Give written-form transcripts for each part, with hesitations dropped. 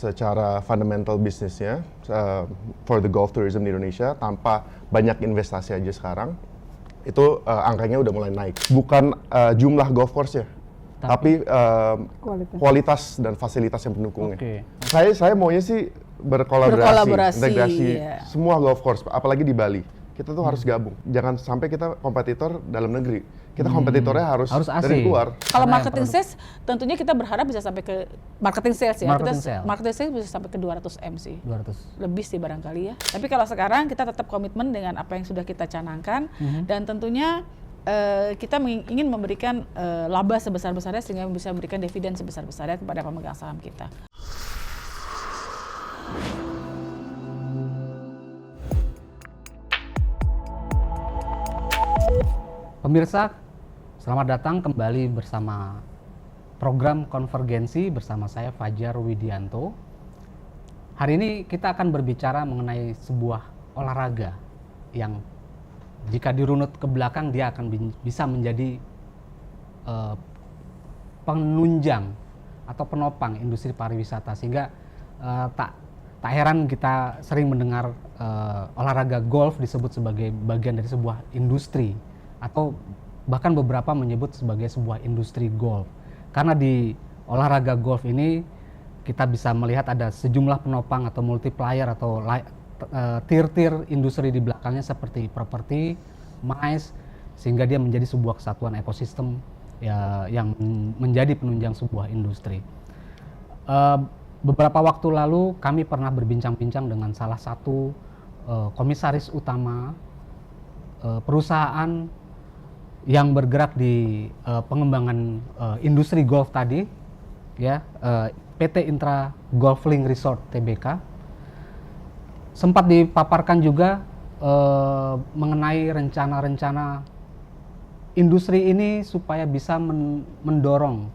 secara fundamental bisnisnya for the golf tourism di Indonesia tanpa banyak investasi aja sekarang itu angkanya udah mulai naik. Bukan jumlah golf course-nya, tapi kualitas dan fasilitas yang pendukungnya. Saya maunya sih berkolaborasi, integrasi semua golf course, apalagi di Bali. Kita tuh harus gabung. Jangan sampai kita kompetitor dalam negeri. Kita kompetitornya harus dari luar. Kalau marketing sales, tentunya kita berharap bisa sampai ke marketing sales ya. Marketing sales bisa sampai ke 200 M sih. 200. Lebih sih barangkali ya. Tapi kalau sekarang kita tetap komitmen dengan apa yang sudah kita canangkan dan tentunya kita ingin memberikan laba sebesar-besarnya sehingga bisa memberikan dividen sebesar-besarnya kepada pemegang saham kita. Pemirsa, selamat datang kembali bersama program Konvergensi bersama saya Fajar Widianto. Hari ini kita akan berbicara mengenai sebuah olahraga yang jika dirunut ke belakang dia akan bisa menjadi penunjang atau penopang industri pariwisata sehingga tak heran kita sering mendengar olahraga golf disebut sebagai bagian dari sebuah industri atau bahkan beberapa menyebut sebagai sebuah industri golf. Karena di olahraga golf ini kita bisa melihat ada sejumlah penopang atau multiplier atau tier-tier industri di belakangnya seperti properti, MICE, sehingga dia menjadi sebuah kesatuan ekosistem ya, yang menjadi penunjang sebuah industri. Beberapa waktu lalu kami pernah berbincang-bincang dengan salah satu komisaris utama perusahaan yang bergerak di pengembangan industri golf tadi, ya, PT Intra Golfling Resort Tbk. Sempat dipaparkan juga mengenai rencana-rencana industri ini supaya bisa mendorong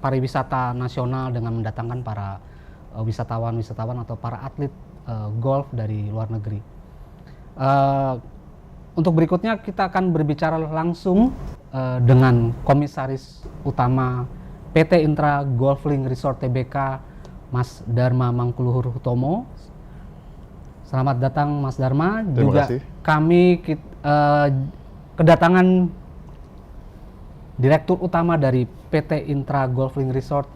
pariwisata nasional dengan mendatangkan para wisatawan atau para atlet golf dari luar negeri. Untuk berikutnya kita akan berbicara langsung dengan komisaris utama PT Intra Golfling Resort Tbk, Mas Dharma Mangkuluhur Hutomo. Selamat datang Mas Dharma. Terima kasih. Kami kedatangan Direktur Utama dari PT Intra Golfling Resort,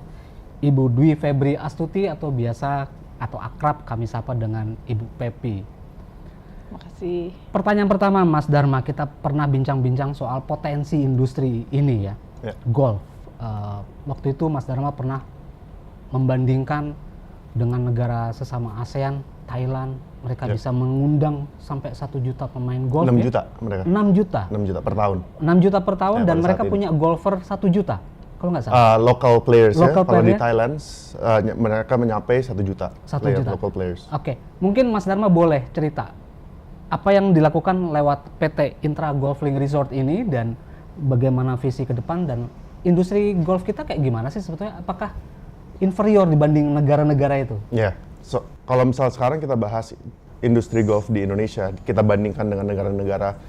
Ibu Dwi Febri Astuti atau biasa atau akrab kami sapa dengan Ibu Pepi. Terima kasih. Pertanyaan pertama Mas Dharma, kita pernah bincang-bincang soal potensi industri ini ya, golf. Waktu itu Mas Dharma pernah membandingkan dengan negara sesama ASEAN, Thailand, mereka bisa mengundang sampai 1 juta pemain golf. 6 juta mereka. 6 juta. 6 juta per tahun. 6 juta per tahun dan mereka punya golfer 1 juta. Kalau nggak salah. Local players ya. Kalau di Thailand mereka mencapai 1 juta. 1 juta. Local players. Oke. Mungkin Mas Dharma boleh cerita apa yang dilakukan lewat PT Intra Golfling Resort ini dan bagaimana visi ke depan dan industri golf kita kayak gimana sih sebetulnya? Apakah inferior dibanding negara-negara itu? Ya, kalau misal sekarang kita bahas industri golf di Indonesia, kita bandingkan dengan negara-negara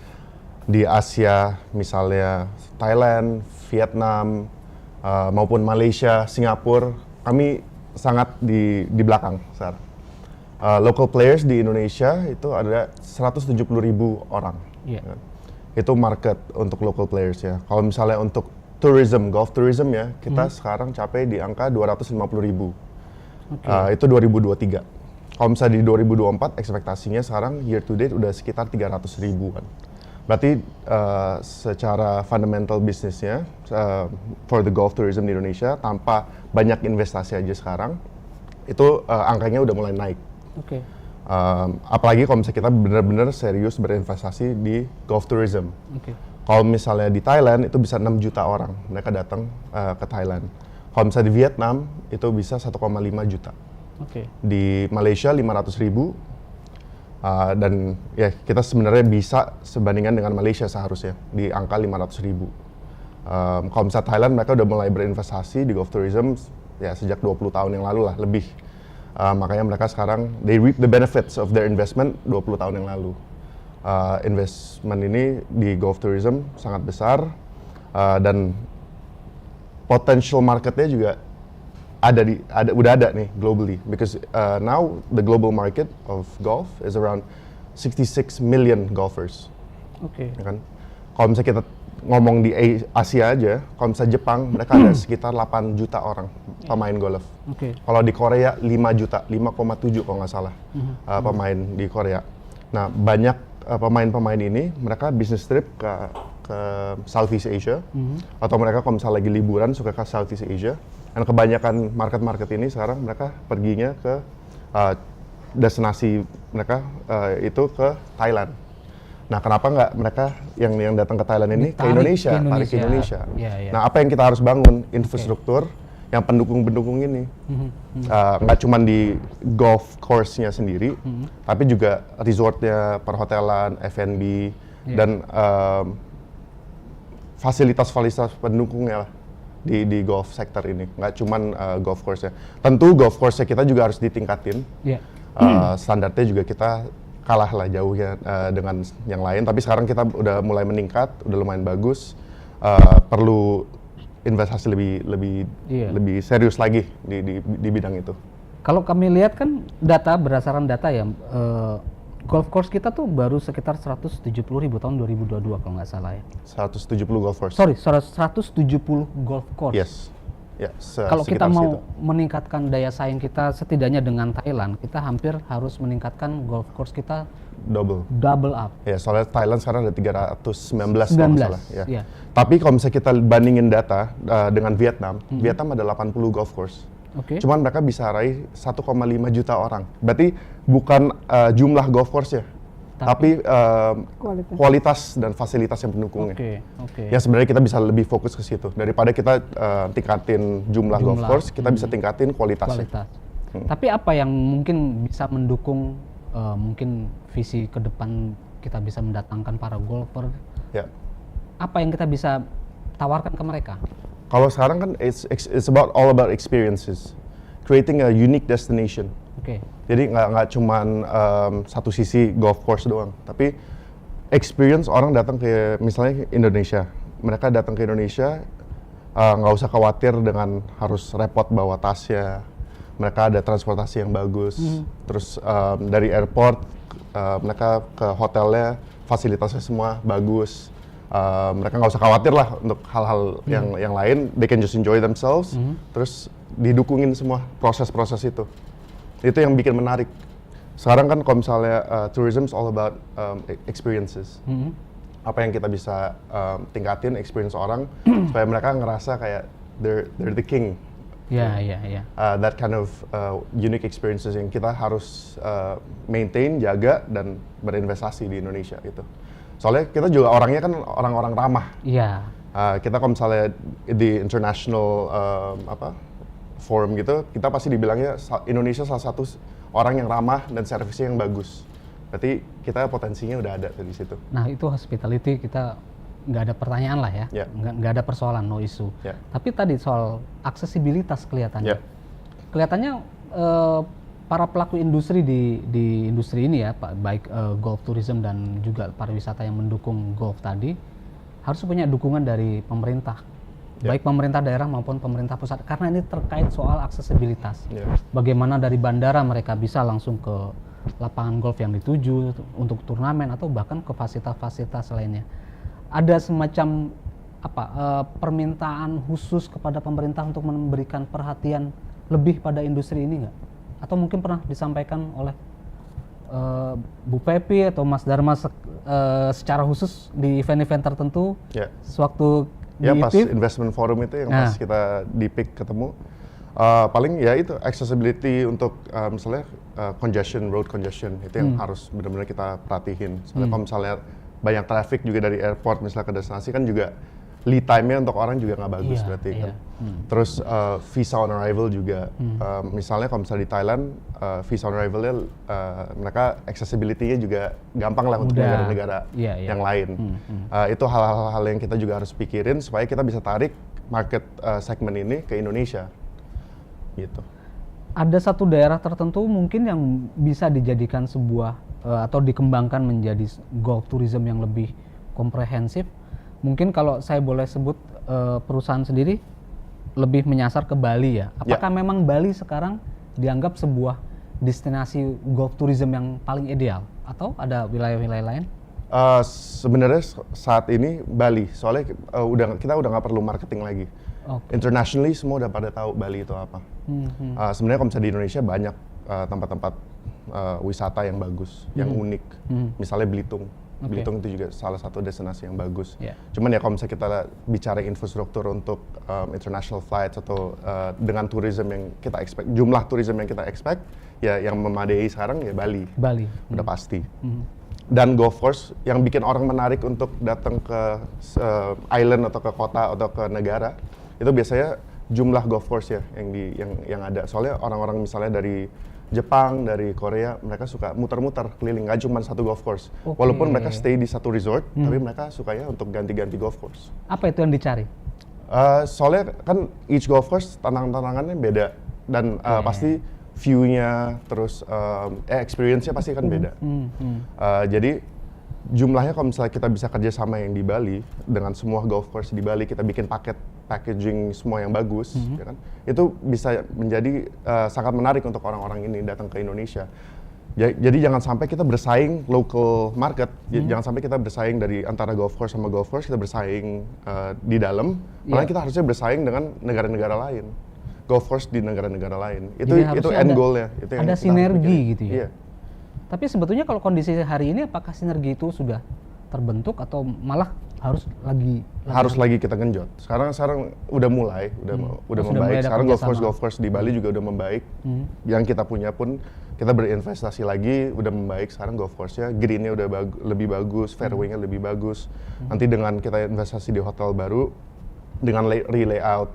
di Asia, misalnya Thailand, Vietnam, maupun Malaysia, Singapura, kami sangat di belakang sekarang. Local players di Indonesia itu ada 170.000 orang. Itu market untuk local players ya. Kalau misalnya untuk tourism, golf tourism ya, kita sekarang capai di angka 250.000. Itu 2023. Kalau misalnya di 2024 ekspektasinya sekarang year to date udah sekitar 300.000-an. Berarti secara fundamental bisnisnya for the golf tourism di Indonesia tanpa banyak investasi aja sekarang itu angkanya udah mulai naik. Apalagi kalau misalnya kita benar-benar serius berinvestasi di golf tourism. Kalau misalnya di Thailand itu bisa 6 juta orang mereka datang ke Thailand. Kalau misalnya di Vietnam itu bisa 1,5 juta. Di Malaysia 500.000 dan ya kita sebenarnya bisa sebandingkan dengan Malaysia seharusnya di angka 500.000. Kalau misalnya Thailand mereka udah mulai berinvestasi di golf tourism ya sejak 20 tahun yang lalu lah lebih. Makanya mereka sekarang they reap the benefits of their investment 20 tahun yang lalu. Investment ini di golf tourism sangat besar dan potential marketnya juga udah ada nih globally, because now the global market of golf is around 66 million golfers. Oke. Ya kan? Kalau misalnya kita ngomong di Asia aja, kalau misalnya Jepang mereka ada sekitar 8 juta orang pemain golf. Oke. Kalau di Korea 5 juta, 5,7 kalau nggak salah pemain di Korea. Nah banyak pemain-pemain ini mereka business trip ke Southeast Asia, atau mereka kalau misalnya lagi liburan suka ke Southeast Asia. Dan kebanyakan market-market ini sekarang mereka perginya ke destinasi mereka itu ke Thailand. Nah, kenapa nggak mereka yang datang ke Thailand ini ke Indonesia, tarik ke Indonesia? Ya. Nah, apa yang kita harus bangun? Infrastruktur yang pendukung-pendukung ini. Nggak cuma di golf course-nya sendiri, tapi juga resortnya, perhotelan, F&B, dan fasilitas-fasilitas pendukungnya lah di golf sector ini. Nggak cuma golf course-nya. Tentu golf course-nya kita juga harus ditingkatin. Standarnya juga kita kalah lah jauhnya dengan yang lain, tapi sekarang kita udah mulai meningkat, udah lumayan bagus. Perlu investasi lebih serius lagi di bidang itu. Kalau kami lihat kan berdasarkan data ya, golf course kita tuh baru sekitar 170.000 tahun 2022 kalau nggak salah ya. 170 golf course. Sorry, 170 golf course. Yes. Ya, kalau kita mau meningkatkan daya saing kita setidaknya dengan Thailand, kita hampir harus meningkatkan golf course kita double up. Ya, soalnya Thailand sekarang ada 319 kalau nggak salah. Ya. Yeah. Tapi kalau misalnya kita bandingin data dengan Vietnam, Vietnam ada 80 golf course. Cuman mereka bisa raih 1,5 juta orang. Berarti bukan jumlah golf course ya, tapi kualitas dan fasilitas yang pendukungnya. Ya sebenarnya kita bisa lebih fokus ke situ daripada kita tingkatin jumlah golf course, kita bisa tingkatin kualitasnya. Tapi apa yang mungkin bisa mendukung mungkin visi ke depan kita bisa mendatangkan para golfer? Ya. Apa yang kita bisa tawarkan ke mereka? Kalau sekarang kan it's all about experiences, creating a unique destination. Jadi nggak cuman satu sisi golf course doang, tapi experience orang datang ke misalnya Indonesia. Mereka datang ke Indonesia nggak usah khawatir dengan harus repot bawa tasnya. Mereka ada transportasi yang bagus. Terus dari airport mereka ke hotelnya fasilitasnya semua bagus. Mereka nggak usah khawatir lah untuk hal-hal yang lain. They can just enjoy themselves. Terus didukungin semua proses-proses itu. Itu yang bikin menarik. Sekarang kan kalau misalnya tourism is all about experiences. Apa yang kita bisa tingkatin experience orang supaya mereka ngerasa kayak they're the king. That kind of unique experiences yang kita harus maintain, jaga dan berinvestasi di Indonesia gitu. Soalnya kita juga orangnya kan orang-orang ramah. Kita kalau misalnya di international forum gitu, kita pasti dibilangnya Indonesia salah satu orang yang ramah dan servisnya yang bagus. Berarti kita potensinya udah ada di situ. Nah itu hospitality kita nggak ada pertanyaan lah ya, nggak ada persoalan, no issue. Tapi tadi soal aksesibilitas kelihatannya, para pelaku industri di industri ini ya, baik golf tourism dan juga pariwisata yang mendukung golf tadi, harus punya dukungan dari pemerintah. Baik pemerintah daerah maupun pemerintah pusat, karena ini terkait soal aksesibilitas. Bagaimana dari bandara mereka bisa langsung ke lapangan golf yang dituju untuk turnamen atau bahkan ke fasilitas-fasilitas lainnya. Ada semacam permintaan khusus kepada pemerintah untuk memberikan perhatian lebih pada industri ini nggak? Atau mungkin pernah disampaikan oleh Bu Pepi atau Mas Dharma secara khusus di event-event tertentu sewaktu pas investment forum itu yang pas kita di PIK ketemu, paling ya itu accessibility untuk misalnya road congestion itu yang harus benar-benar kita perhatiin. Soalnya kalau misalnya banyak traffic juga dari airport misalnya ke destinasi kan juga lead time-nya untuk orang juga nggak bagus berarti kan. Terus visa on arrival juga, misalnya kalau misalnya di Thailand visa on arrival-nya mereka accessibility-nya juga gampang lah untuk negara-negara yang lain. Itu hal-hal yang kita juga harus pikirin supaya kita bisa tarik market segmen ini ke Indonesia gitu. Ada satu daerah tertentu mungkin yang bisa dijadikan sebuah atau dikembangkan menjadi golf tourism yang lebih komprehensif. Mungkin kalau saya boleh sebut perusahaan sendiri, lebih menyasar ke Bali ya. Apakah memang Bali sekarang dianggap sebuah destinasi golf tourism yang paling ideal atau ada wilayah-wilayah lain? Sebenarnya saat ini Bali, soalnya kita udah nggak perlu marketing lagi. Internationally semua udah pada tahu Bali itu apa. Sebenarnya kalau misalnya di Indonesia banyak tempat-tempat wisata yang bagus, yang unik. Misalnya Belitung. Belitung itu juga salah satu destinasi yang bagus. Cuman ya kalau misalnya kita bicara infrastruktur untuk international flights atau dengan tourism yang kita expect, jumlah tourism yang kita expect, ya yang memadai sekarang ya Bali. Udah pasti. Dan golf course yang bikin orang menarik untuk datang ke island atau ke kota atau ke negara, itu biasanya jumlah golf course ya yang ada. Soalnya orang-orang misalnya dari Jepang, dari Korea, mereka suka muter-muter keliling, nggak cuma satu golf course. Walaupun mereka stay di satu resort, tapi mereka sukanya untuk ganti-ganti golf course. Apa itu yang dicari? Soalnya kan each golf course tantangannya beda, dan pasti view-nya, terus experience-nya pasti kan beda. Jadi jumlahnya kalau misalnya kita bisa kerjasama yang di Bali, dengan semua golf course di Bali, kita bikin packaging semua yang bagus, ya kan? Itu bisa menjadi sangat menarik untuk orang-orang ini datang ke Indonesia. Jadi jangan sampai kita bersaing local market, jangan sampai kita bersaing dari antara golf course sama golf course, kita bersaing di dalam, malah kita harusnya bersaing dengan negara-negara lain. Golf course di negara-negara lain. Itu end goal-nya. Ada sinergi gitu ya? Iya. Tapi sebetulnya kalau kondisi hari ini, apakah sinergi itu sudah terbentuk atau malah harus lagi kita genjot. Sekarang udah mulai, udah membaik. Sekarang golf course di Bali juga udah membaik. Yang kita punya pun kita berinvestasi lagi, udah membaik. Sekarang golf course-nya green-nya udah lebih bagus, fairway-nya lebih bagus. Nanti dengan kita investasi di hotel baru, dengan re-layout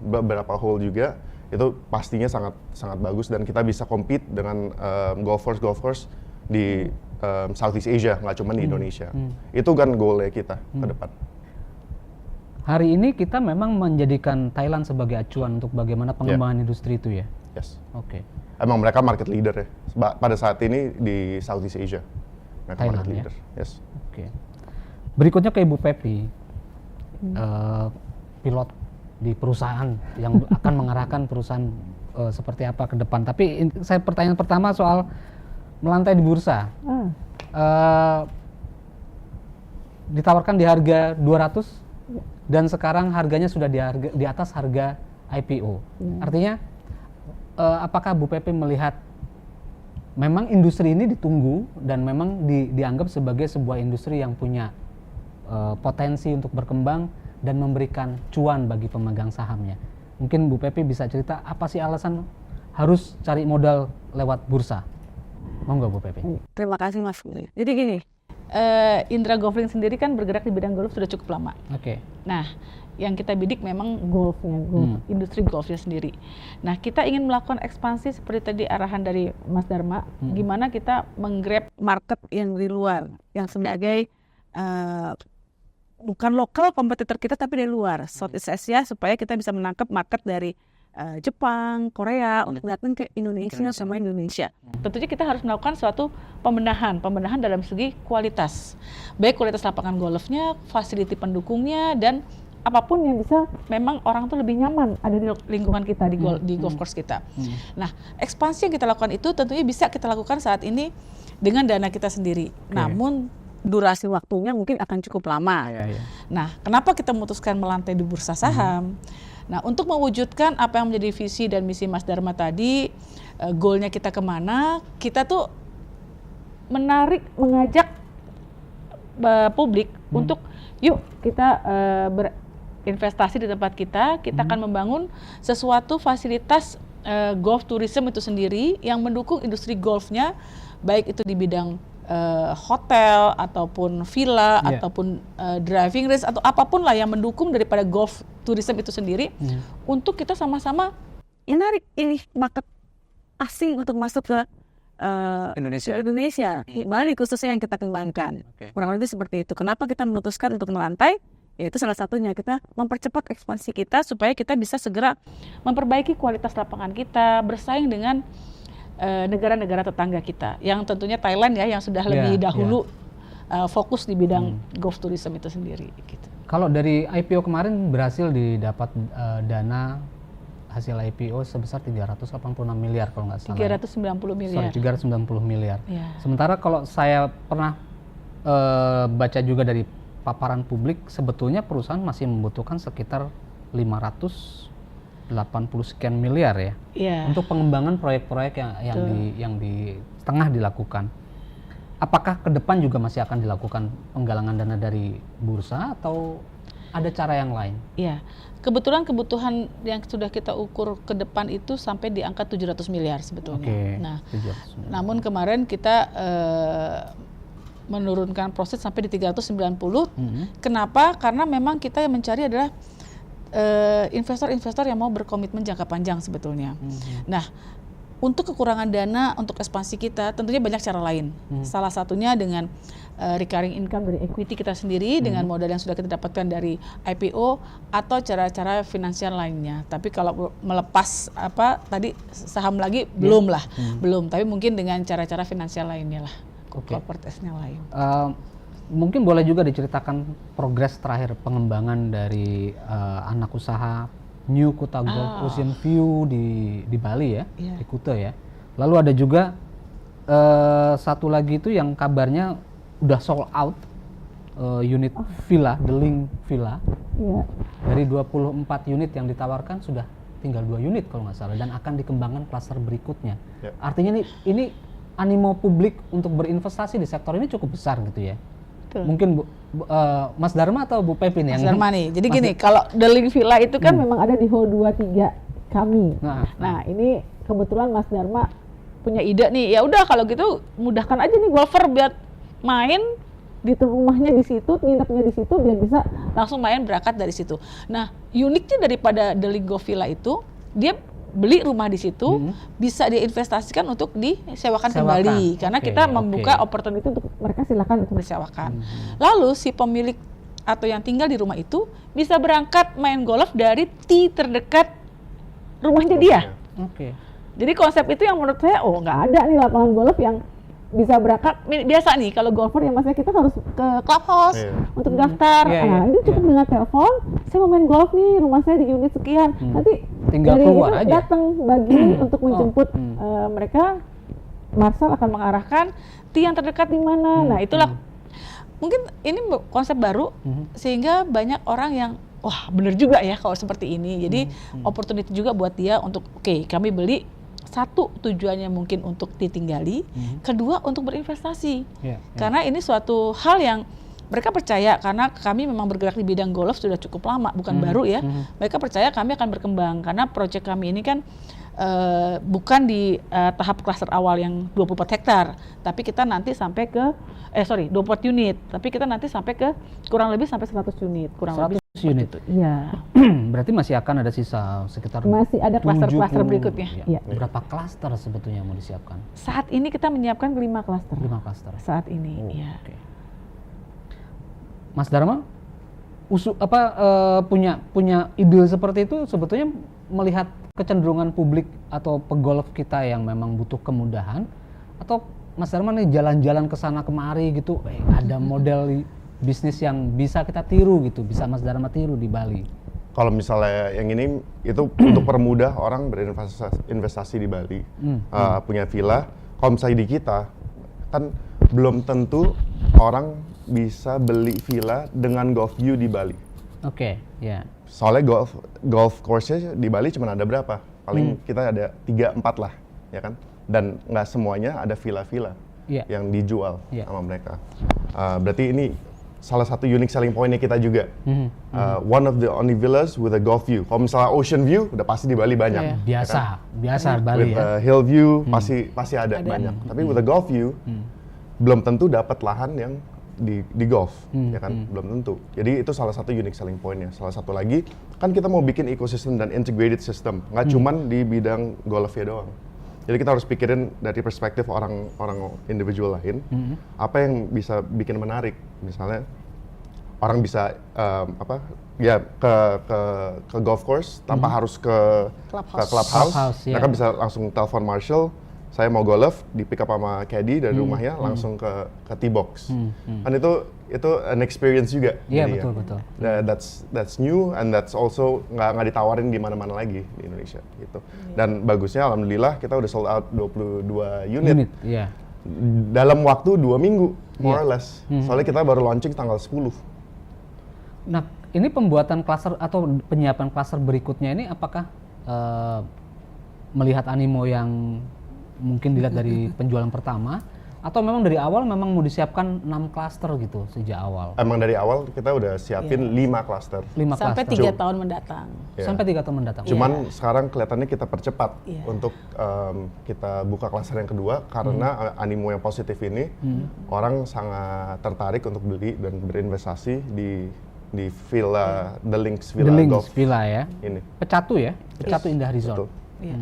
beberapa hole juga, itu pastinya sangat bagus, dan kita bisa compete dengan golf course di Southeast Asia, nggak cuma di Indonesia. Itu kan goal-nya kita ke depan. Hari ini kita memang menjadikan Thailand sebagai acuan untuk bagaimana pengembangan industri itu ya? Yes. Oke. Emang mereka market leader ya, pada saat ini di Southeast Asia. Mereka Thailand, market leader. Yes. Oke. Berikutnya ke Ibu Pepi. Pilot di perusahaan yang akan mengarahkan perusahaan seperti apa ke depan. Tapi saya pertanyaan pertama soal melantai di bursa. Ditawarkan di harga 200 dan sekarang harganya sudah di atas harga IPO. Artinya apakah Bu Pepi melihat memang industri ini ditunggu dan memang dianggap sebagai sebuah industri yang punya potensi untuk berkembang dan memberikan cuan bagi pemegang sahamnya. Mungkin Bu Pepi bisa cerita apa sih alasan harus cari modal lewat bursa? Mau nggak Bu Pepi? Terima kasih Mas. Jadi gini, Indra Golfing sendiri kan bergerak di bidang golf sudah cukup lama. Nah, yang kita bidik memang golfnya, industri golfnya sendiri. Nah, kita ingin melakukan ekspansi seperti tadi arahan dari Mas Dharma, gimana kita menggrab market yang di luar, yang sebagai bukan lokal kompetitor kita tapi dari luar, Southeast Asia, supaya kita bisa menangkap market dari Jepang, Korea untuk datang ke Indonesia sama Indonesia. Tentunya kita harus melakukan suatu pembenahan dalam segi kualitas, baik kualitas lapangan golfnya, fasiliti pendukungnya, dan apapun yang bisa memang orang tuh lebih nyaman ada di lingkungan kita di golf course kita. Nah, ekspansi yang kita lakukan itu tentunya bisa kita lakukan saat ini dengan dana kita sendiri. Namun durasi waktunya mungkin akan cukup lama. Nah, kenapa kita memutuskan melantai di bursa saham? Nah, untuk mewujudkan apa yang menjadi visi dan misi Mas Dharma tadi, goalnya kita kemana? Kita tuh mengajak publik untuk yuk kita berinvestasi di tempat kita akan membangun sesuatu fasilitas golf tourism itu sendiri yang mendukung industri golfnya, baik itu di bidang hotel ataupun villa ataupun driving range atau apapun lah yang mendukung daripada golf tourism itu sendiri, untuk kita sama-sama menarik ini market asing untuk masuk ke Indonesia. Bali khususnya yang kita kembangkan. Kurang lebih seperti itu. Kenapa kita memutuskan untuk melantai? Yaitu salah satunya kita mempercepat ekspansi kita supaya kita bisa segera memperbaiki kualitas lapangan kita, bersaing dengan negara-negara tetangga kita, yang tentunya Thailand ya, yang sudah lebih dahulu fokus di bidang golf tourism itu sendiri. Gitu. Kalau dari IPO kemarin berhasil didapat dana hasil IPO sebesar 386 miliar kalau nggak salah. 390 miliar. Sorry, 390 miliar. Ya. Sementara kalau saya pernah baca juga dari paparan publik, sebetulnya perusahaan masih membutuhkan sekitar 580 sekian miliar ya, untuk pengembangan proyek-proyek yang di tengah dilakukan. Apakah ke depan juga masih akan dilakukan penggalangan dana dari bursa atau ada cara yang lain? Iya, kebetulan kebutuhan yang sudah kita ukur ke depan itu sampai di angka 700 miliar sebetulnya. Oke, Nah, 700 miliar. namun kemarin kita menurunkan proses sampai di 390. Kenapa? Karena memang kita yang mencari adalah investor-investor yang mau berkomitmen jangka panjang sebetulnya. Nah, untuk kekurangan dana untuk ekspansi kita tentunya banyak cara lain. Salah satunya dengan recurring income dari equity kita sendiri dengan modal yang sudah kita dapatkan dari IPO atau cara-cara finansial lainnya. Tapi kalau melepas tadi saham lagi belum lah, belum. Tapi mungkin dengan cara-cara finansial lainnya lah, propertiesnya lain. Mungkin boleh juga diceritakan progres terakhir pengembangan dari anak usaha New Kuta Golf Ocean View di Bali ya, di Kuta ya. Lalu ada juga satu lagi itu yang kabarnya udah sold out unit villa, The Link Villa. Dari 24 unit yang ditawarkan sudah tinggal 2 unit kalau nggak salah dan akan dikembangkan klaster berikutnya. Artinya ini animo publik untuk berinvestasi di sektor ini cukup besar gitu ya. Betul. Mungkin Mas Dharma atau Bu Pepin Mas yang Dharma nih. Jadi gini, kalau The Link Villa itu kan memang ada di hall 23 kami. Nah, ini kebetulan Mas Dharma punya ide nih. Ya udah kalau gitu mudahkan aja nih golfer biar main di rumahnya di situ, nginepnya di situ biar bisa langsung main berangkat dari situ. Nah, uniknya daripada The Link Golf Villa itu dia beli rumah di situ, bisa diinvestasikan untuk disewakan kembali. Karena kita membuka opportunity untuk mereka silakan untuk disewakan. Lalu si pemilik atau yang tinggal di rumah itu bisa berangkat main golf dari tee terdekat rumahnya dia. Jadi konsep itu yang menurut saya, nggak ada nih lapangan golf yang bisa berangkat. Biasa nih kalau golfer ya maksudnya kita harus ke clubhouse untuk daftar. Ini cukup dengan telepon, saya mau main golf nih, rumah saya di unit sekian. Nanti tinggal dari keluar itu aja. Datang bagi untuk menjemput mereka. Marshal akan mengarahkan tee yang terdekat di mana. Nah, itulah mungkin ini konsep baru sehingga banyak orang yang wah bener juga ya kalau seperti ini. Jadi opportunity juga buat dia untuk kami beli. Satu, tujuannya mungkin untuk ditinggali, kedua untuk berinvestasi. Karena ini suatu hal yang mereka percaya, karena kami memang bergerak di bidang golf sudah cukup lama, bukan baru ya. Mereka percaya kami akan berkembang, karena proyek kami ini kan bukan di tahap klaster awal yang 24 hektar, tapi kita nanti sampai ke 24 unit, tapi kita nanti sampai ke kurang lebih sampai 100 unit, kurang 100 lebih unit. Iya. Berarti masih akan ada sisa sekitar masih ada klaster-klaster berikutnya. Berapa klaster sebetulnya yang mau disiapkan? Saat ini kita menyiapkan 5 klaster. 5 klaster. Saat ini, ya. Mas Dharma, punya ide seperti itu sebetulnya melihat kecenderungan publik atau pegolf kita yang memang butuh kemudahan, atau Mas Dharma nih jalan-jalan ke sana kemari gitu, ada model bisnis yang bisa kita tiru gitu, bisa Mas Dharma tiru di Bali? Kalau misalnya yang ini itu untuk permudah orang berinvestasi di Bali, punya villa. Kalau misalnya di kita kan belum tentu orang bisa beli villa dengan golf view di Bali. Soalnya golf course-nya di Bali cuma ada berapa? Paling kita ada 3-4 lah, ya kan? Dan nggak semuanya ada villa-villa yang dijual sama mereka. Berarti ini salah satu unique selling point-nya kita juga. One of the only villas with a golf view. Kalau misalnya ocean view, udah pasti di Bali banyak. Biasa Bali with a hill view pasti ada banyak. Tapi with a golf view, belum tentu dapat lahan yang di golf, ya kan? Belum tentu. Jadi itu salah satu unique selling point-nya. Salah satu lagi, kan kita mau bikin ekosistem dan integrated system, nggak cuman di bidang golfnya doang. Jadi kita harus pikirin dari perspektif orang individual lain, apa yang bisa bikin menarik. Misalnya orang bisa ke golf course tanpa harus ke clubhouse. Mereka bisa langsung telepon Marshall, saya mau golf, di pick up sama caddy dari rumahnya langsung ke tee box. Kan itu itu an experience juga. Iya, Jadi betul. That's new and that's also nggak ditawarin di mana-mana lagi di Indonesia gitu. Dan bagusnya alhamdulillah kita udah sold out 22 unit. Iya. Dalam waktu 2 minggu more or less. Soalnya kita baru launching tanggal 10. Nah, ini pembuatan klaster atau penyiapan klaster berikutnya ini apakah melihat animo yang mungkin dilihat dari penjualan pertama, atau memang dari awal memang mau disiapkan 6 klaster gitu sejak awal? Emang dari awal kita udah siapin 5 klaster. 5 Sampai klaster. 3 tahun mendatang. Iya. Sampai 3 tahun mendatang. Cuman sekarang kelihatannya kita percepat Iya. untuk kita buka klaster yang kedua karena animo yang positif ini orang sangat tertarik untuk beli dan berinvestasi di villa The Links Villa The Links Golf Villa ya. ini. Pecatu ya, Pecatu Indah Resort. Betul. Iya.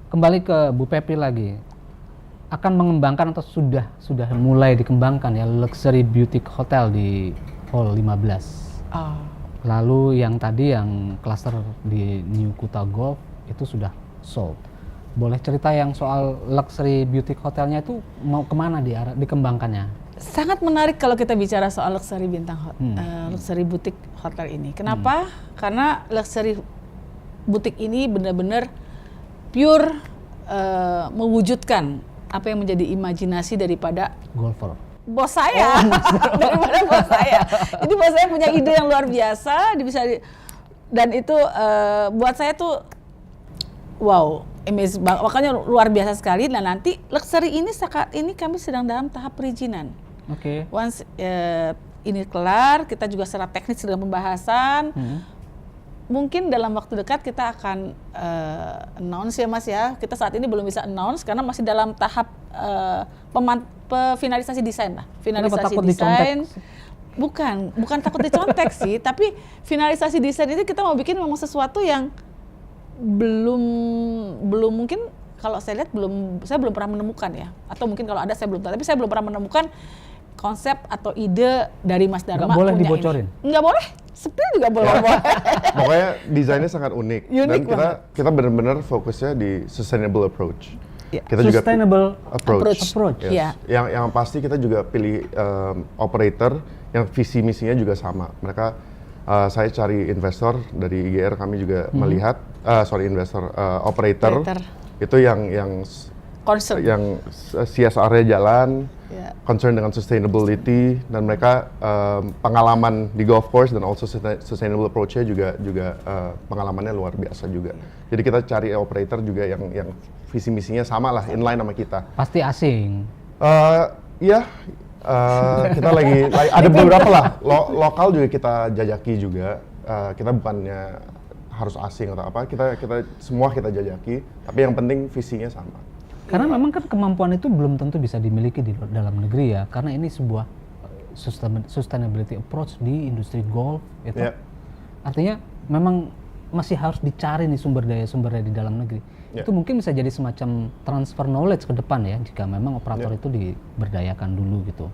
Kembali ke Bu Pepi lagi. Akan mengembangkan atau sudah mulai dikembangkan ya luxury boutique hotel di Hall 15. Ah. Lalu yang tadi yang klaster di New Kuta Golf itu sudah sold. Boleh cerita yang soal luxury boutique hotelnya itu mau kemana dikembangkannya? Sangat menarik kalau kita bicara soal luxury luxury boutique hotel ini. Kenapa? Karena luxury boutique ini benar-benar pure mewujudkan apa yang menjadi imajinasi daripada Golfer. bos saya, daripada bos saya. Jadi bos saya punya ide yang luar biasa, dan itu buat saya tuh wow, amazing banget. Makanya luar biasa sekali. Nah nanti luxury ini saat ini kami sedang dalam tahap perizinan. Oke. Once ini kelar, kita juga secara teknis sedang pembahasan. Mungkin dalam waktu dekat kita akan announce ya Mas ya. Kita saat ini belum bisa announce karena masih dalam tahap finalisasi desain lah. Finalisasi desain. Bukan takut dicontek sih, tapi finalisasi desain itu kita mau bikin memang sesuatu yang belum mungkin kalau saya lihat saya belum pernah menemukan ya. Atau mungkin kalau ada saya belum tahu, tapi saya belum pernah menemukan konsep atau ide dari Mas Dharma. Nggak boleh dibocorin? Nggak boleh. Spill juga boleh. Pokoknya desainnya sangat unik. Dan kita benar-benar fokusnya di sustainable approach. Ya. Kita Sustainable juga approach. Yes. Ya. Yang pasti kita juga pilih operator yang visi misinya juga sama. Mereka saya cari investor dari IGR, kami juga melihat operator itu yang concern, yang CSR-nya jalan, concern dengan sustainability, dan mereka pengalaman di golf course dan also sustainable approach-nya juga pengalamannya luar biasa juga. Jadi kita cari operator juga yang visi misinya sama lah, inline sama kita. Pasti asing. Iya, kita lagi ada beberapa lah lokal juga kita jajaki juga. Kita bukannya harus asing atau apa, kita semua kita jajaki, tapi yang penting visinya sama. Karena memang kan kemampuan itu belum tentu bisa dimiliki di dalam negeri ya, karena ini sebuah sustainability approach di industri golf itu. Artinya memang masih harus dicari nih sumber daya di dalam negeri. Itu mungkin bisa jadi semacam transfer knowledge ke depan ya, jika memang operator itu diberdayakan dulu gitu.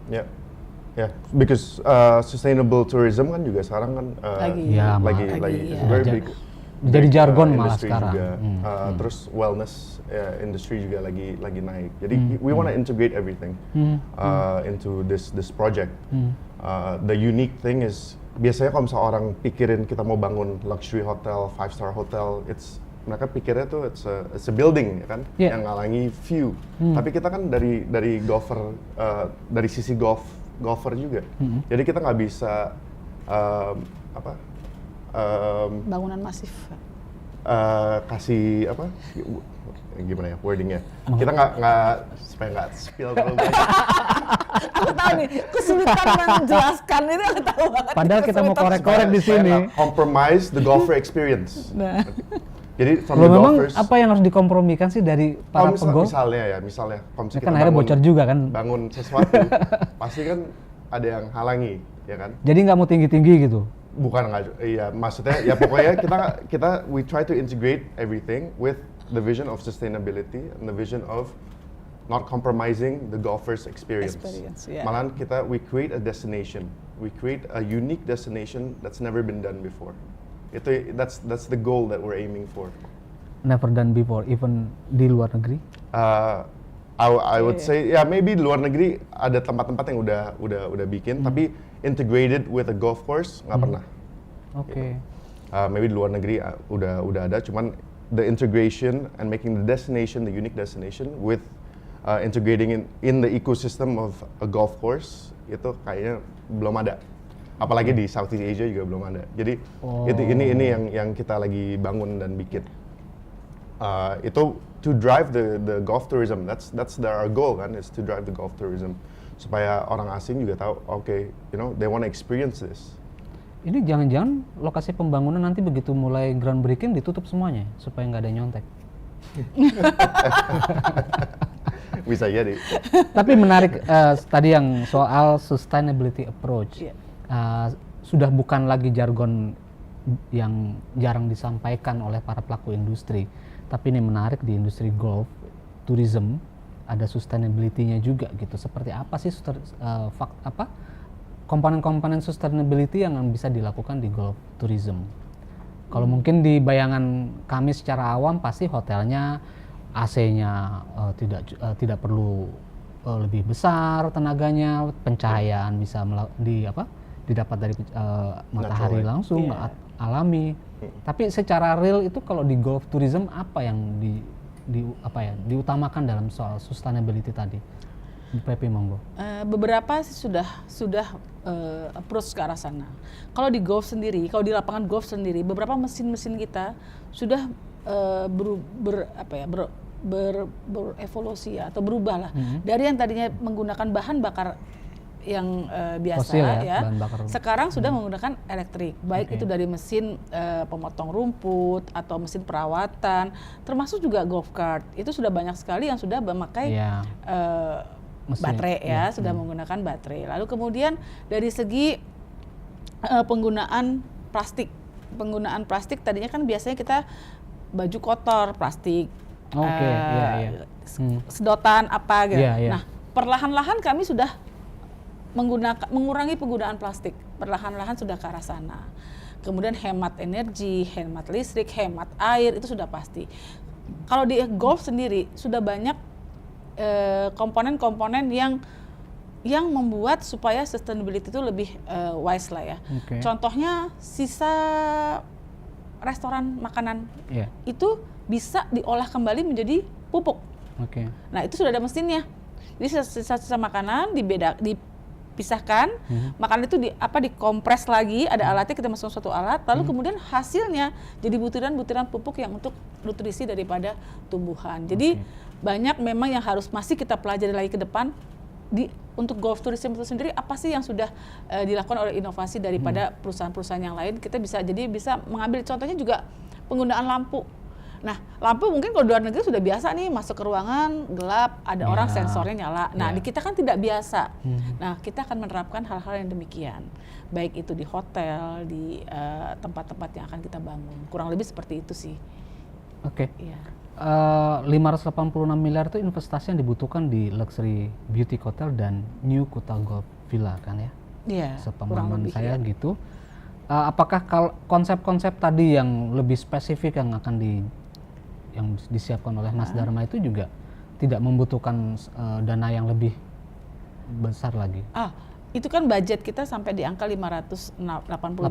Because sustainable tourism kan juga sekarang kan lagi very big. Jadi jargon malah sekarang. Juga. Terus wellness industry juga lagi naik. Jadi we want to integrate everything into this project. The unique thing is biasanya kalau misalnya orang pikirin kita mau bangun luxury hotel, 5-star hotel, mereka pikirnya tuh it's a building ya kan, yang ngalangi view. Tapi kita kan dari golfer, dari sisi golfer juga. Jadi kita nggak bisa bangunan masif. Kasih apa? Gimana ya wordingnya? Kita nggak supaya nggak spill terlalu banyak. Aku tahu nih kesulitan menjelaskan itu, aku tahu banget. Padahal kita mau korek-korek di sini. Compromise the golfer experience. Nah. Jadi from the memang golfers, apa yang harus dikompromikan sih dari para pegolf? Misalnya, kan akhirnya bocor juga kan. Bangun sesuatu, pasti kan ada yang halangi, ya kan? Jadi nggak mau tinggi-tinggi gitu? Bukan nggak, iya maksudnya ya pokoknya kita we try to integrate everything with the vision of sustainability and the vision of not compromising the golfer's experience. Malahan we create a destination, we create a unique destination that's never been done before. That's the goal that we're aiming for. Never done before, even di luar negeri? I would say ya maybe di luar negeri ada tempat-tempat yang udah bikin, tapi integrated with a golf course nggak pernah. Oke. Maybe di luar negeri udah ada, cuman the integration and making the destination, the unique destination with integrating in the ecosystem of a golf course itu kayaknya belum ada. Apalagi di Southeast Asia juga belum ada. Jadi ini yang kita lagi bangun dan bikin. Itu to drive the golf tourism. That's our goal kan, is to drive the golf tourism supaya orang asing juga tahu, okay, you know, they want to experience this. Ini jangan-jangan lokasi pembangunan nanti begitu mulai groundbreaking ditutup semuanya supaya nggak ada nyontek. Bisa jadi. Tapi menarik tadi yang soal sustainability approach. Sudah bukan lagi jargon yang jarang disampaikan oleh para pelaku industri, tapi ini menarik di industri golf tourism ada sustainability-nya juga gitu. Seperti apa sih komponen-komponen sustainability yang bisa dilakukan di golf tourism? Kalau mungkin di bayangan kami secara awam pasti hotelnya AC-nya tidak perlu lebih besar tenaganya, pencahayaan bisa didapat dari matahari langsung, alami. Tapi secara real itu kalau di golf tourism apa yang diutamakan dalam soal sustainability tadi? PP monggo. Beberapa sih sudah approach ke arah sana. Kalau di golf sendiri, kalau di lapangan golf sendiri, beberapa mesin-mesin kita sudah berevolusi atau berubah lah. Dari yang tadinya menggunakan bahan bakar yang biasa fosil ya, bahan bakar. Sekarang sudah menggunakan elektrik, baik itu dari mesin pemotong rumput atau mesin perawatan, termasuk juga golf cart. Itu sudah banyak sekali yang sudah memakai baterai ya, sudah menggunakan baterai. Lalu kemudian dari segi penggunaan plastik tadinya kan biasanya kita baju kotor plastik, sedotan apa gitu. Nah, perlahan-lahan kami sudah mengurangi penggunaan plastik, perlahan-lahan sudah ke arah sana. Kemudian hemat energi, hemat listrik, hemat air itu sudah pasti. Kalau di golf sendiri sudah banyak komponen-komponen yang membuat supaya sustainability itu lebih wise lah ya. Contohnya sisa restoran makanan itu bisa diolah kembali menjadi pupuk. Nah itu sudah ada mesinnya. Jadi sisa makanan dipisahkan, makanan itu dikompres lagi, ada alatnya, kita masukkan suatu alat, lalu kemudian hasilnya jadi butiran-butiran pupuk yang untuk nutrisi daripada tumbuhan. Jadi banyak memang yang masih kita pelajari lagi ke depan untuk golf tourism itu sendiri, apa sih yang sudah dilakukan oleh inovasi daripada perusahaan-perusahaan yang lain. Kita bisa mengambil contohnya juga penggunaan lampu. Nah, lampu mungkin kalau di luar negeri sudah biasa nih, masuk ke ruangan gelap, ada orang sensornya nyala. Nah, di kita kan tidak biasa. Nah, kita akan menerapkan hal-hal yang demikian. Baik itu di hotel, di tempat-tempat yang akan kita bangun. Kurang lebih seperti itu sih. 586 miliar itu investasi yang dibutuhkan di luxury boutique hotel dan new Kuta Golf Villa kan ya? Iya, sepemahaman saya gitu. Apakah konsep-konsep tadi yang lebih spesifik yang akan disiapkan oleh Mas Dharma itu juga tidak membutuhkan dana yang lebih besar lagi? Itu kan budget kita sampai di angka 580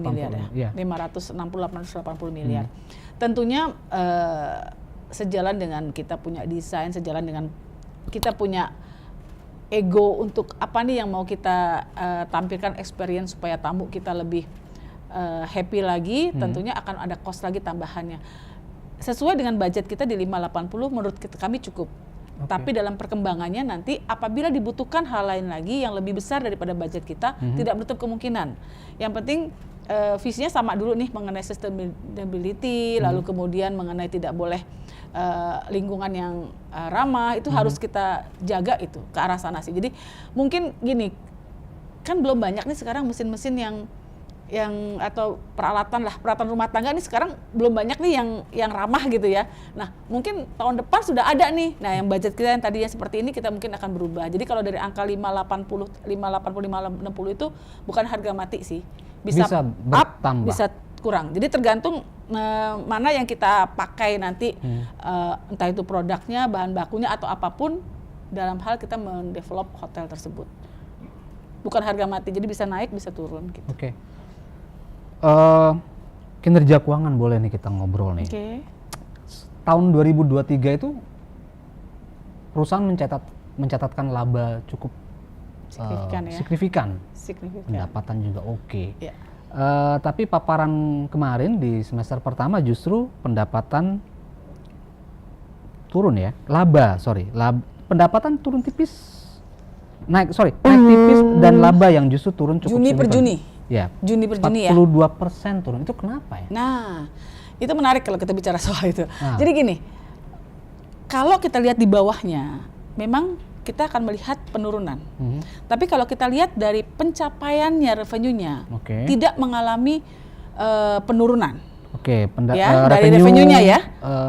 miliar ya. 560-880 miliar. Tentunya sejalan dengan kita punya desain, sejalan dengan kita punya ego untuk apa nih yang mau kita tampilkan experience supaya tamu kita lebih happy lagi, tentunya akan ada cost lagi tambahannya. Sesuai dengan budget kita di 580 menurut kami cukup. Tapi dalam perkembangannya nanti apabila dibutuhkan hal lain lagi yang lebih besar daripada budget kita, tidak menutup kemungkinan. Yang penting visinya sama dulu nih mengenai sustainability, lalu kemudian mengenai tidak boleh lingkungan yang ramah, itu harus kita jaga itu ke arah sana sih. Jadi mungkin gini, kan belum banyak nih sekarang mesin-mesin yang atau peralatan rumah tangga nih sekarang belum banyak nih yang ramah gitu ya. Nah mungkin tahun depan sudah ada nih. Nah yang budget kita yang tadinya seperti ini kita mungkin akan berubah. Jadi kalau dari angka 560 itu bukan harga mati sih. Bisa bertambah, bisa kurang. Jadi tergantung mana yang kita pakai nanti, entah itu produknya, bahan bakunya atau apapun, dalam hal kita mendevelop hotel tersebut. Bukan harga mati, jadi bisa naik bisa turun gitu. Oke. Kinerja keuangan boleh nih kita ngobrol nih. Oke. Tahun 2023 itu perusahaan mencatatkan laba cukup Signifikan ya. signifikan. Pendapatan juga oke. Ya. Tapi paparan kemarin di semester pertama justru pendapatan turun ya. Pendapatan turun tipis. Naik tipis dan laba yang justru turun cukup Juni per signifikan. Juni. Ya. Juni per Juni ya. 42% turun. Itu kenapa ya? Nah, itu menarik kalau kita bicara soal itu. Jadi gini, kalau kita lihat di bawahnya, memang kita akan melihat penurunan. Tapi kalau kita lihat dari pencapaiannya revenue-nya, tidak mengalami penurunan. Oke, dari revenue-nya ya.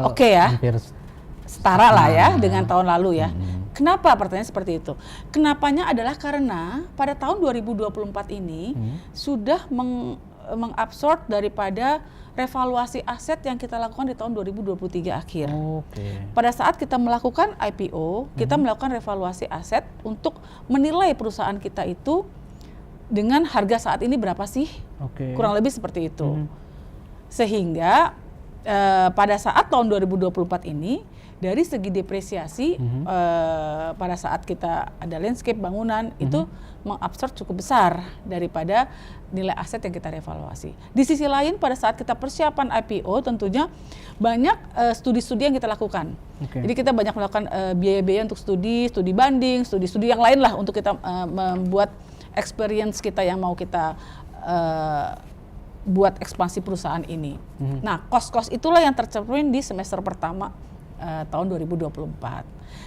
Oke ya. Hampir setara lah ya dengan tahun lalu ya. Kenapa pertanyaan seperti itu? Kenapanya adalah karena pada tahun 2024 ini sudah mengabsorb daripada revaluasi aset yang kita lakukan di tahun 2023 akhir. Pada saat kita melakukan IPO, kita melakukan revaluasi aset untuk menilai perusahaan kita itu dengan harga saat ini berapa sih? Kurang lebih seperti itu. Sehingga pada saat tahun 2024 ini dari segi depresiasi pada saat kita ada landscape bangunan itu mengabsorb cukup besar daripada nilai aset yang kita revaluasi. Di sisi lain pada saat kita persiapan IPO tentunya banyak studi-studi yang kita lakukan. Jadi kita banyak melakukan biaya-biaya untuk studi banding, studi-studi yang lain lah untuk kita membuat experience kita yang mau kita buat ekspansi perusahaan ini. Nah, kos-kos itulah yang tercermin di semester pertama tahun 2024.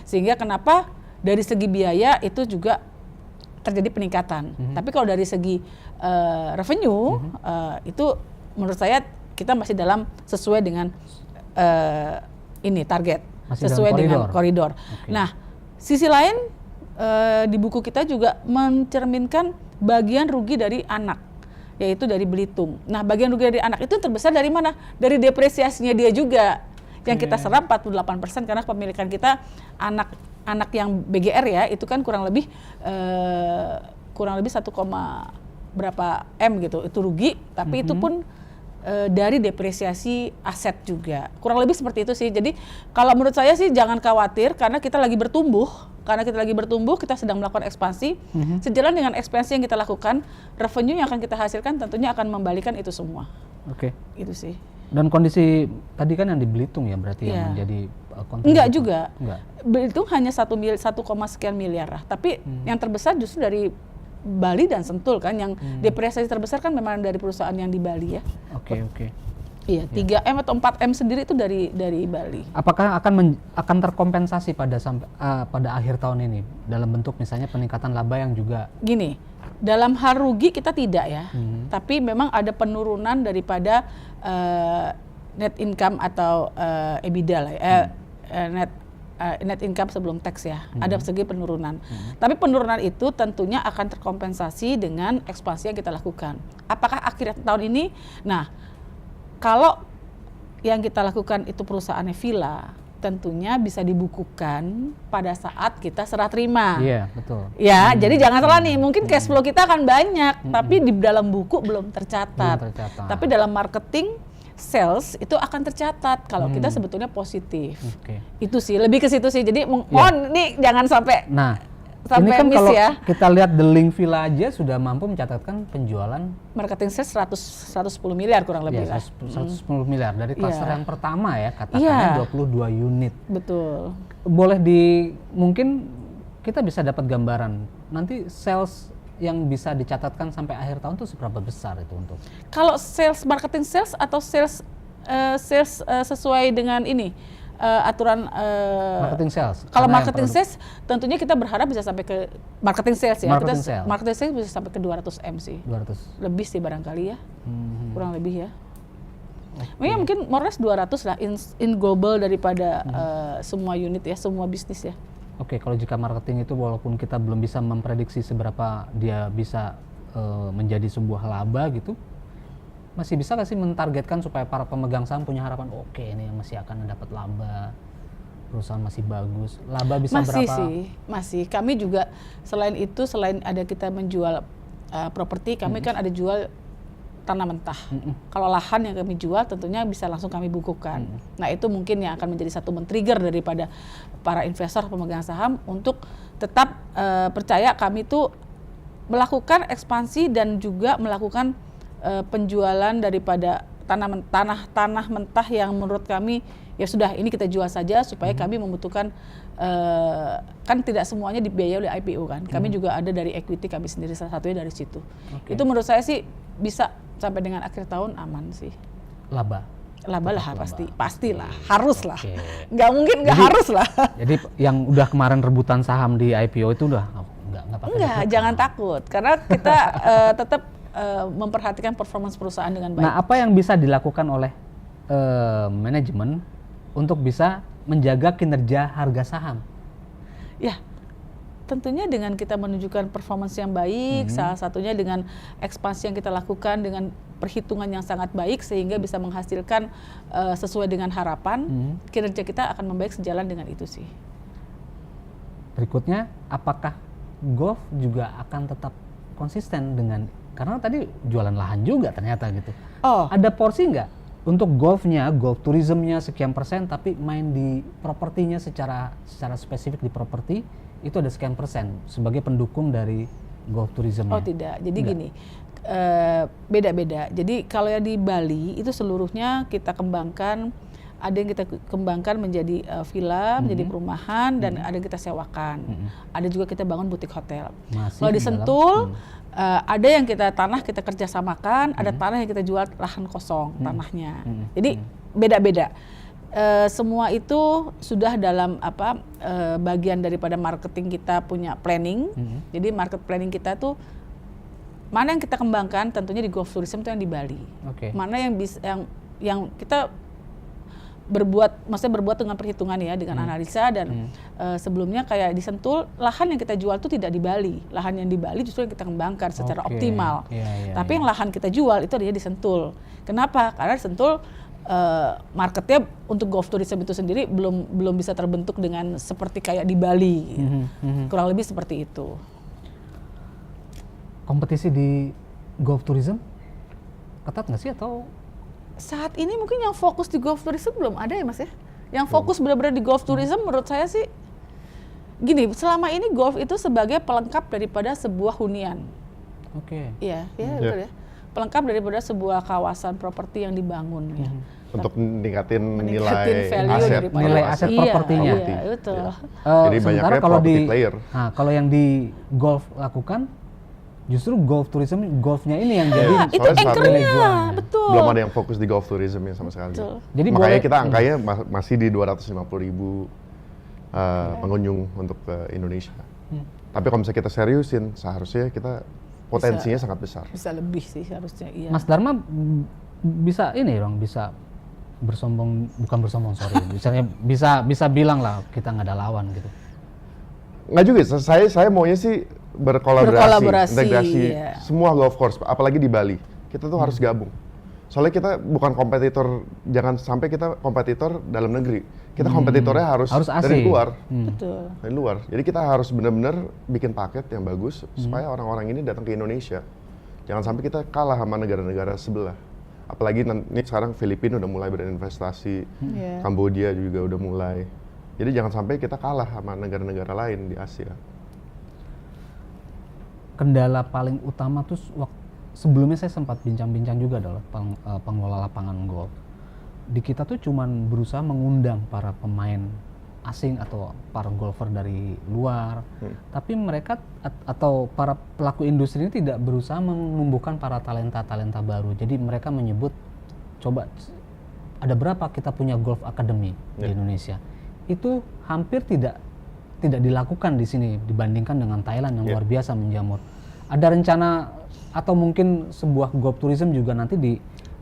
Sehingga kenapa dari segi biaya itu juga terjadi peningkatan. Tapi kalau dari segi revenue itu menurut saya kita masih sesuai dengan target, sesuai dengan koridor. Nah, sisi lain di buku kita juga mencerminkan bagian rugi dari anak, yaitu dari Belitung. Nah, bagian rugi dari anak itu terbesar dari mana? Dari depresiasinya dia juga. Yang kita serap 48% karena pemilikan kita anak yang BGR ya, itu kan kurang lebih 1, berapa M gitu. Itu rugi, tapi itu pun dari depresiasi aset juga. Kurang lebih seperti itu sih. Jadi kalau menurut saya sih jangan khawatir karena kita lagi bertumbuh. Kita sedang melakukan ekspansi. Sejalan dengan ekspansi yang kita lakukan, revenue yang akan kita hasilkan tentunya akan membalikan itu semua. Itu sih. Dan kondisi tadi kan yang di Belitung ya berarti yang menjadi kontributor. Enggak juga. Belitung hanya 1, sekian miliar lah. Tapi yang terbesar justru dari Bali dan Sentul kan, yang depresiasi terbesar kan memang dari perusahaan yang di Bali ya. Iya, 3M atau 4M sendiri itu dari Bali. Apakah akan terkompensasi pada akhir tahun ini dalam bentuk misalnya peningkatan laba yang juga gini, dalam hal rugi kita tidak ya. Tapi memang ada penurunan daripada net income atau EBITDA lah net income sebelum tax ya. Ada segi penurunan. Tapi penurunan itu tentunya akan terkompensasi dengan ekspansi yang kita lakukan. Apakah akhir tahun ini? Nah, kalau yang kita lakukan itu perusahaannya villa, tentunya bisa dibukukan pada saat kita serah terima. Iya, betul. Ya, jadi jangan salah nih, mungkin cash flow kita akan banyak, tapi di dalam buku belum tercatat. Tapi dalam marketing, sales itu akan tercatat kalau kita sebetulnya positif. Itu sih, lebih ke situ sih. Jadi mohon nih jangan sampai ini kan miss kalau ya. kita lihat The Link Villa aja sudah mampu mencatatkan penjualan marketing sales 110 miliar kurang lebih lah. 110 miliar dari cluster yang pertama ya, katakannya 22 unit. Betul. Boleh mungkin kita bisa dapat gambaran nanti sales yang bisa dicatatkan sampai akhir tahun itu seberapa besar itu untuk? Kalau marketing sales atau sales sesuai dengan ini aturan marketing sales. Kalau marketing sales tentunya kita berharap bisa sampai ke marketing sales ya. Marketing sales bisa sampai ke 200 M sih. 200. Lebih sih barangkali ya. Kurang lebih ya. Mungkin more or less 200 lah in global daripada semua unit ya, semua bisnis ya. Kalau jika marketing itu walaupun kita belum bisa memprediksi seberapa dia bisa menjadi sebuah laba gitu, masih bisa nggak sih mentargetkan supaya para pemegang saham punya harapan ini yang masih akan dapat laba perusahaan masih bagus? Laba bisa masih berapa? Masih. Kami juga selain itu, selain ada kita menjual properti, kami kan ada jual tanah mentah. Kalau lahan yang kami jual tentunya bisa langsung kami bukukan. Nah itu mungkin yang akan menjadi satu men-trigger daripada para investor pemegang saham untuk tetap percaya kami itu melakukan ekspansi dan juga melakukan penjualan daripada tanah mentah yang menurut kami ya sudah ini kita jual saja supaya kami membutuhkan kan tidak semuanya dibiayai oleh IPO kan. Kami juga ada dari equity kami sendiri, salah satunya dari situ. Itu menurut saya sih bisa sampai dengan akhir tahun aman sih. Laba lah pastilah, harus lah. Nggak mungkin nggak harus lah. Jadi yang udah kemarin rebutan saham di IPO itu udah nggak pakai. Enggak, jangan takut karena kita tetap memperhatikan performance perusahaan dengan baik. Nah, apa yang bisa dilakukan oleh manajemen untuk bisa menjaga kinerja harga saham? Ya, tentunya dengan kita menunjukkan performance yang baik, salah satunya dengan ekspansi yang kita lakukan dengan perhitungan yang sangat baik sehingga bisa menghasilkan sesuai dengan harapan, kinerja kita akan membaik sejalan dengan itu sih. Berikutnya, apakah Golf juga akan tetap konsisten dengan, karena tadi jualan lahan juga ternyata gitu. Ada porsi nggak untuk golfnya, golf tourismnya sekian persen, tapi main di propertinya secara spesifik di properti itu ada sekian persen sebagai pendukung dari golf tourismnya? Oh tidak, jadi gini, beda-beda. Jadi kalau yang di Bali itu seluruhnya kita kembangkan. Ada yang kita kembangkan menjadi villa, menjadi perumahan, dan ada yang kita sewakan. Ada juga kita bangun butik hotel. Kalau di Sentul, ada yang tanah kita kerjasamakan, ada tanah yang kita jual lahan kosong tanahnya. Jadi beda-beda. Semua itu sudah dalam bagian daripada marketing kita punya planning. Jadi market planning kita tuh mana yang kita kembangkan, tentunya di golf tourism itu yang di Bali. Mana yang yang kita maksudnya berbuat dengan perhitungan ya, dengan analisa dan sebelumnya kayak di Sentul, lahan yang kita jual itu tidak di Bali. Lahan yang di Bali justru yang kita kembangkan secara optimal. Tapi yang lahan kita jual itu ada di Sentul. Kenapa? Karena di Sentul marketnya untuk golf tourism itu sendiri belum bisa terbentuk dengan seperti kayak di Bali. Kurang lebih seperti itu. Kompetisi di golf tourism ketat nggak sih atau? Saat ini mungkin yang fokus di golf tourism belum ada ya Mas ya. Yang fokus benar-benar di golf tourism menurut saya sih gini, selama ini golf itu sebagai pelengkap daripada sebuah hunian. Iya, betul ya. Pelengkap daripada sebuah kawasan properti yang dibangun ya. Untuk meningkatin nilai aset propertinya. Iya, betul. Jadi banyaknya property player. Nah, kalau yang di golf lakukan justru golf tourism, golfnya ini yang jadi itu anchor-nya, betul. Belum ada yang fokus di golf tourism ya sama sekali. Betul. Jadi makanya kita angkanya masih di 250.000 pengunjung untuk Indonesia. Tapi kalau misalnya kita seriusin, seharusnya kita potensinya sangat besar. Bisa lebih sih harusnya. Iya. Mas Dharma bisa bisa bukan bersombong, sorry. Misalnya bisa bilang lah kita nggak ada lawan gitu. Nggak juga, saya maunya sih berkolaborasi, integrasi semua golf course, apalagi di Bali. Kita tuh harus gabung. Soalnya kita bukan kompetitor, jangan sampai kita kompetitor dalam negeri. Kita kompetitornya harus dari luar. Betul. Dari luar. Jadi kita harus benar-benar bikin paket yang bagus supaya orang-orang ini datang ke Indonesia. Jangan sampai kita kalah sama negara-negara sebelah. Apalagi ini sekarang Filipina udah mulai berinvestasi, Kamboja juga udah mulai. Jadi jangan sampai kita kalah sama negara-negara lain di Asia. Kendala paling utama tuh sebelumnya saya sempat bincang-bincang juga adalah pengelola lapangan golf. Di kita tuh cuman berusaha mengundang para pemain asing atau para golfer dari luar, tapi mereka atau para pelaku industri ini tidak berusaha menumbuhkan para talenta-talenta baru. Jadi mereka menyebut, coba ada berapa kita punya golf academy di Indonesia. Itu hampir tidak dilakukan di sini dibandingkan dengan Thailand yang luar biasa menjamur. Ada rencana atau mungkin sebuah golf tourism juga nanti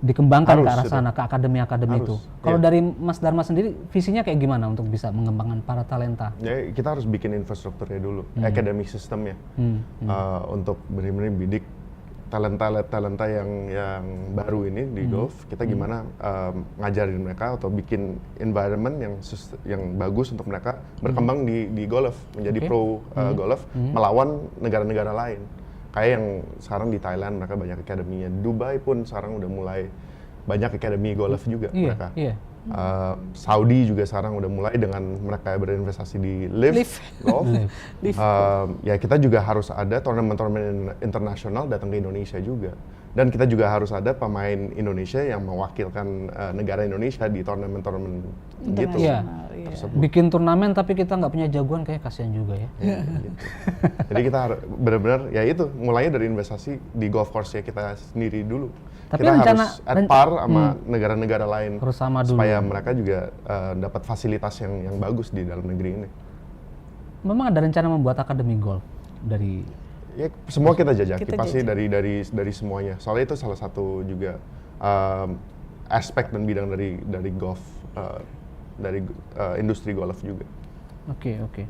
dikembangkan ke arah sana, ke akademi-akademi itu. Kalau dari Mas Dharma sendiri, visinya kayak gimana untuk bisa mengembangkan para talenta? Ya, kita harus bikin infrastrukturnya dulu, academic systemnya, untuk benar-benar bidik talenta yang baru ini di golf, kita gimana ngajarin mereka atau bikin environment yang bagus untuk mereka berkembang di golf, menjadi pro golf, melawan negara-negara lain. Kayak yang sekarang di Thailand mereka banyak akademinya, Dubai pun sekarang udah mulai banyak akademi golf juga mereka. Saudi juga sekarang udah mulai dengan mereka berinvestasi di LIV Golf. Ya kita juga harus ada turnamen-turnamen internasional datang ke Indonesia juga. Dan kita juga harus ada pemain Indonesia yang mewakilkan negara Indonesia di turnamen-turnamen gitu. Bikin turnamen tapi kita nggak punya jagoan, kayak kasihan juga ya. Gitu. Jadi kita harus benar-benar ya itu mulainya dari investasi di golf course-nya kita sendiri dulu. Tapi kita rencana, harus at par sama negara-negara lain harus sama dulu, supaya mereka juga dapat fasilitas yang bagus di dalam negeri ini. Memang ada rencana membuat akademi golf dari ya semua kita jajaki pasti dari semuanya. Soalnya itu salah satu juga aspek dan bidang dari golf, dari industri golf juga. Oke.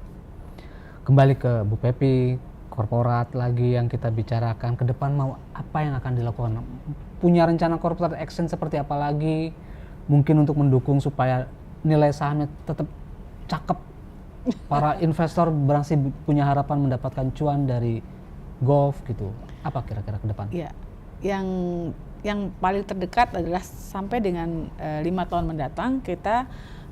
Kembali ke Bu Pepi, korporat lagi yang kita bicarakan ke depan, mau apa yang akan dilakukan? Punya rencana corporate action seperti apa lagi? Mungkin untuk mendukung supaya nilai sahamnya tetap cakep. Para investor berarti punya harapan mendapatkan cuan dari golf gitu. Apa kira-kira ke depan? Ya, yang paling terdekat adalah sampai dengan 5 tahun mendatang kita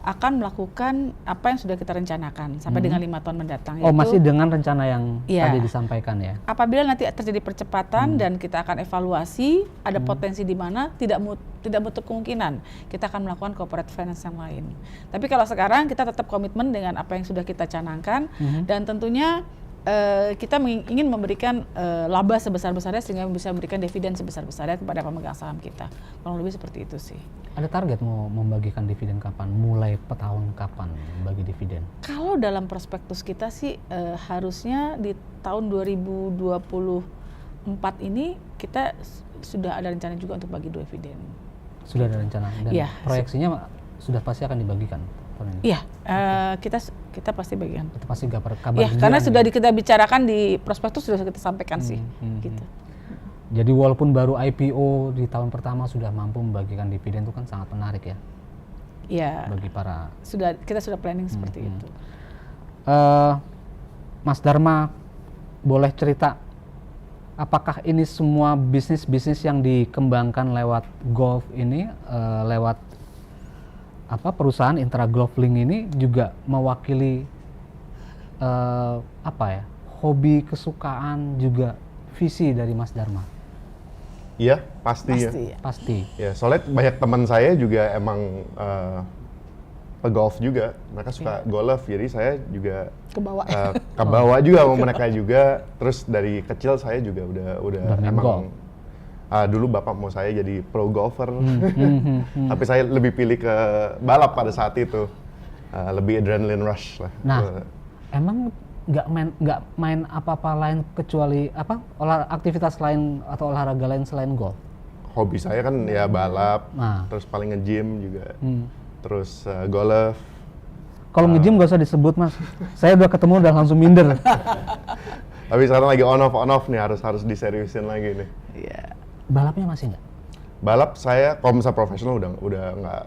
akan melakukan apa yang sudah kita rencanakan sampai dengan 5 tahun mendatang. Oh, masih dengan rencana yang tadi disampaikan ya? Apabila nanti terjadi percepatan dan kita akan evaluasi, ada potensi di mana tidak menutup kemungkinan kita akan melakukan corporate finance yang lain. Tapi kalau sekarang kita tetap komitmen dengan apa yang sudah kita canangkan dan tentunya kita ingin memberikan laba sebesar-besarnya sehingga bisa memberikan dividen sebesar-besarnya kepada pemegang saham kita. Kurang lebih seperti itu sih. Ada target mau membagikan dividen kapan? Mulai tahun kapan bagi dividen? Kalau dalam prospektus kita sih harusnya di tahun 2024 ini kita sudah ada rencana juga untuk bagi dividen. Sudah ada rencana dan proyeksinya sudah pasti akan dibagikan. Iya, kita pasti bagian. Itu pasti kabar. Iya, karena sudah kita bicarakan di prospektus sudah kita sampaikan sih, gitu. Jadi walaupun baru IPO di tahun pertama sudah mampu membagikan dividen, itu kan sangat menarik ya. Iya. Bagi para. Kita sudah planning seperti itu. Mas Dharma, boleh cerita apakah ini semua bisnis yang dikembangkan lewat golf ini, lewat perusahaan Intra Golf Link ini juga mewakili hobi, kesukaan, juga visi dari Mas Dharma? Iya, pasti. Ya, soalnya banyak teman saya juga emang pegolf juga. Mereka suka golf, jadi saya juga kebawa juga sama mereka juga. Terus dari kecil saya juga udah emang dulu bapak mau saya jadi pro golfer, tapi saya lebih pilih ke balap pada saat itu, lebih adrenaline rush lah. Nah, emang nggak main apa-apa lain kecuali aktivitas lain atau olahraga lain selain golf? Hobi saya kan ya balap, terus paling nge-gym juga, terus golf. Kalau nge-gym nggak usah disebut Mas, saya udah ketemu udah langsung minder. Tapi sekarang lagi on off nih, harus diseriusin lagi nih. Iya. Balapnya masih nggak? Balap saya kalau misalnya profesional udah nggak,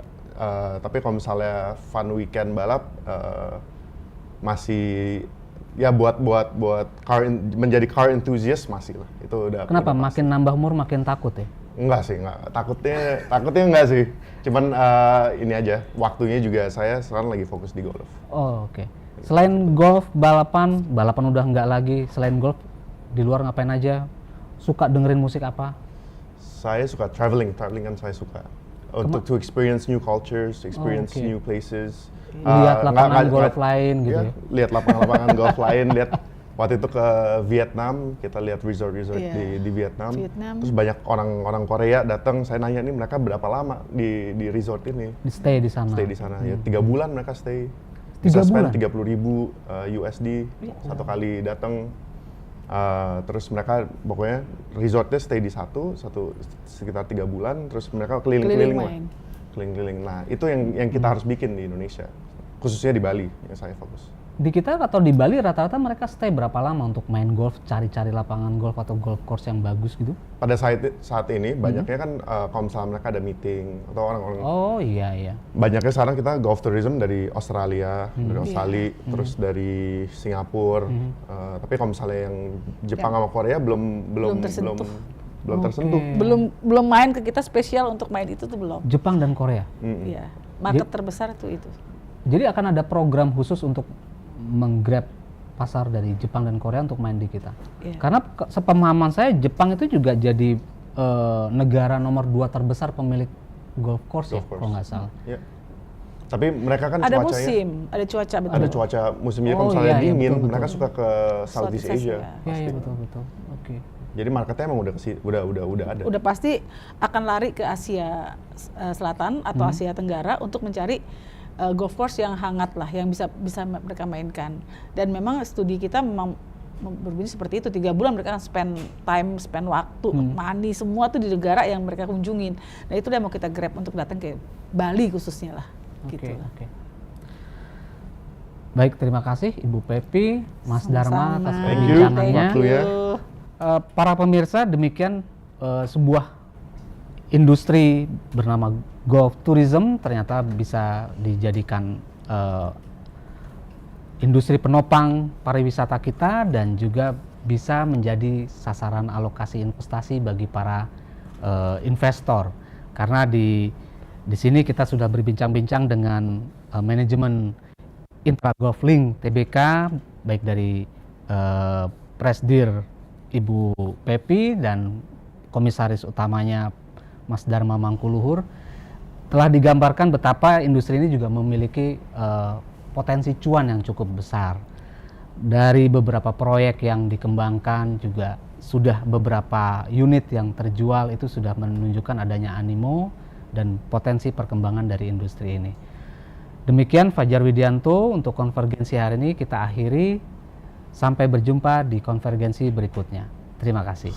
tapi kalau misalnya fun weekend balap masih ya buat menjadi car enthusiast masih lah, itu udah. Kenapa? Makin nambah umur makin takut ya? Enggak sih, takutnya enggak sih. Cuman ini aja, waktunya juga saya sekarang lagi fokus di golf. Oh, oke. Selain golf, balapan udah nggak lagi. Selain golf, di luar ngapain aja? Suka dengerin musik apa? Saya suka traveling kan saya suka. Untuk to experience new cultures, experience new places. Lihat lapangan golf lain gitu ya? Lihat lapangan golf lain, lihat waktu itu ke Vietnam, kita lihat resort di Vietnam. Terus banyak orang Korea datang, saya nanya nih mereka berapa lama di resort ini? Stay di sana. Ya 3 bulan mereka stay. 3 Bisa bulan? spend 30.000 USD satu kali datang. Terus mereka pokoknya resortnya stay di satu sekitar 3 bulan, terus mereka keliling-keliling. Nah itu yang kita harus bikin di Indonesia, khususnya di Bali yang saya fokus. di kita atau di Bali rata-rata mereka stay berapa lama untuk main golf, cari-cari lapangan golf atau golf course yang bagus gitu? Pada saat ini banyaknya kan kalau misalnya mereka ada meeting atau orang-orang. Oh iya. Banyaknya sekarang kita golf tourism dari Australia, terus dari Singapura. Tapi kalau misalnya yang Jepang sama Korea belum tersentuh. Belum main ke kita spesial untuk main itu tuh belum. Jepang dan Korea. Iya. Market terbesar tuh itu. Jadi akan ada program khusus untuk menggrab pasar dari Jepang dan Korea untuk main di kita. Yeah. Karena sepemahaman saya Jepang itu juga jadi negara nomor 2 terbesar pemilik golf course. Kalau nggak salah. Yeah. Tapi mereka kan ada cuacanya, musim, ada cuaca betul. Ada cuaca musimnya kalau misalnya dingin, betul. Mereka suka ke Southeast Asia. Iya betul. Oke. Jadi marketnya emang udah ada. Udah pasti akan lari ke Asia Selatan atau Asia Tenggara untuk mencari golf course yang hangat lah, yang bisa mereka mainkan. Dan memang studi kita memang berbunyi seperti itu, 3 bulan mereka spend waktu, money, semua tuh di negara yang mereka kunjungin. Nah itu yang mau kita grab untuk datang ke Bali khususnya lah. Oke. Baik, terima kasih Ibu Pepi, Mas Dharma atas perbincangannya. Para pemirsa, demikian sebuah industri bernama golf tourism ternyata bisa dijadikan industri penopang pariwisata kita dan juga bisa menjadi sasaran alokasi investasi bagi para investor. Karena di sini kita sudah berbincang-bincang dengan manajemen Intra Golf Link TBK, baik dari Presdir Ibu Pepi dan komisaris utamanya Mas Dharma Mangkuluhur. Telah digambarkan betapa industri ini juga memiliki potensi cuan yang cukup besar. Dari beberapa proyek yang dikembangkan juga sudah beberapa unit yang terjual, itu sudah menunjukkan adanya animo dan potensi perkembangan dari industri ini. Demikian Fajar Widianto untuk konvergensi hari ini kita akhiri. Sampai berjumpa di konvergensi berikutnya. Terima kasih.